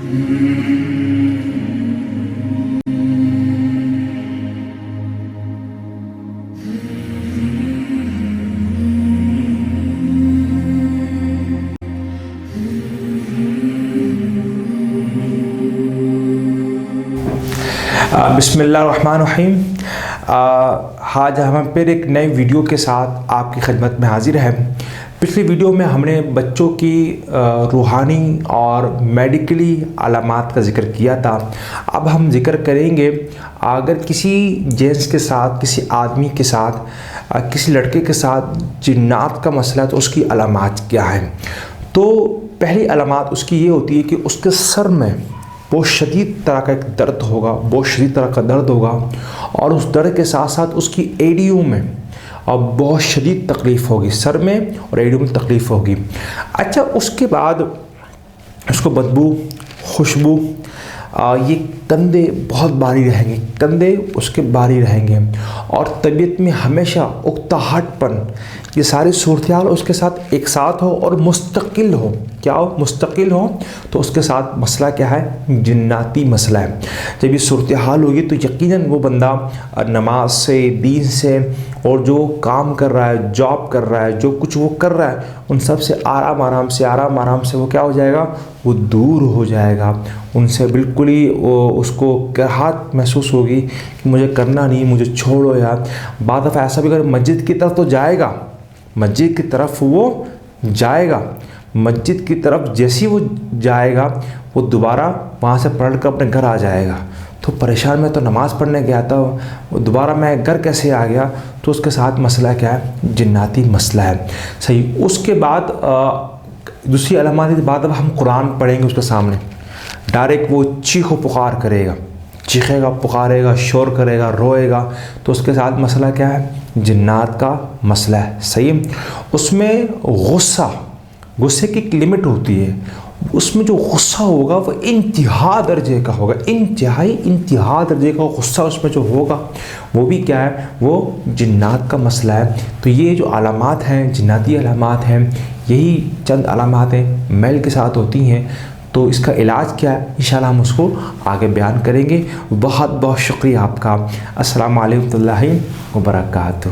बिस्मिल्लाहिर्रहमानिर्रहीम। आज हम फिर एक नए वीडियो के साथ आपकी खिदमत में हाजिर हैं। पिछली वीडियो में हमने बच्चों की रूहानी और मेडिकली अलामात का ज़िक्र किया था। अब हम ज़िक्र करेंगे अगर किसी जेंट्स के साथ, किसी आदमी के साथ, किसी लड़के के साथ जिन्नात का मसला है तो उसकी अलामात क्या हैं। तो पहली अलामात उसकी ये होती है कि उसके सर में बहुत शदीद तरह का एक दर्द होगा, बहुत शदीद तरह का दर्द होगा और उस दर्द के साथ साथ उसकी एडियो में और बहुत शदीद तकलीफ़ होगी, सर में और एडियो में तकलीफ़ होगी। अच्छा, उसके बाद उसको बदबू, खुशबू, ये कंधे बहुत भारी रहेंगे, कंधे उसके भारी रहेंगे और तबीयत में हमेशा उकताहटपन, ये सारी सूरत हाल उसके साथ एक साथ हो और मुस्तकिल हो। क्या हो? मुस्तकिल हो। तो उसके साथ मसला क्या है? जिन्नाती मसला है। जब ये सूरत हाल होगी तो यकीनन वो बंदा नमाज से, दीन से और जो काम कर रहा है, जॉब कर रहा है, जो कुछ वो कर रहा है, उन सब से आराम आराम से वो क्या हो जाएगा? वो दूर हो जाएगा। उनसे बिल्कुल ही उसको कराहत महसूस होगी कि मुझे करना नहीं, मुझे छोड़ो यार। बाद दफ़ा ऐसा भी अगर मस्जिद की तरफ तो जाएगा, मस्जिद की तरफ वो जाएगा, मस्जिद की तरफ जैसे ही वो जाएगा वो दोबारा वहाँ से पढ़ कर अपने घर आ जाएगा। तो परेशान, मैं तो नमाज़ पढ़ने गया था, वो दोबारा मैं घर कैसे आ गया? तो उसके साथ मसला क्या है? जिन्नाती मसला है। सही। उसके बाद दूसरी अलामत के बाद अब हम कुरान पढ़ेंगे उसके सामने, डायरेक्ट वो चीखो पुकार करेगा, चीखेगा, पुकारेगा, शोर करेगा, रोएगा। तो उसके साथ मसला क्या है? जिन्नात का मसला है। सही। उसमें गुस्से की एक लिमिट होती है, उसमें जो गुस्सा होगा वो इंतहा दर्जे का होगा, इंतहा दर्जे का गुस्सा उसमें जो होगा वो भी क्या है? वो जिन्नात का मसला है। तो ये जो अलामात हैं, जिन्नाती अलामात हैं, यही चंद अलामात हैं, मेल के साथ होती हैं। तो इसका इलाज क्या है इंशाल्लाह हम उसको आगे बयान करेंगे। बहुत बहुत शुक्रिया आपका। अस्सलामु अलैकुम व रहमतुल्लाहि व बरकातहू।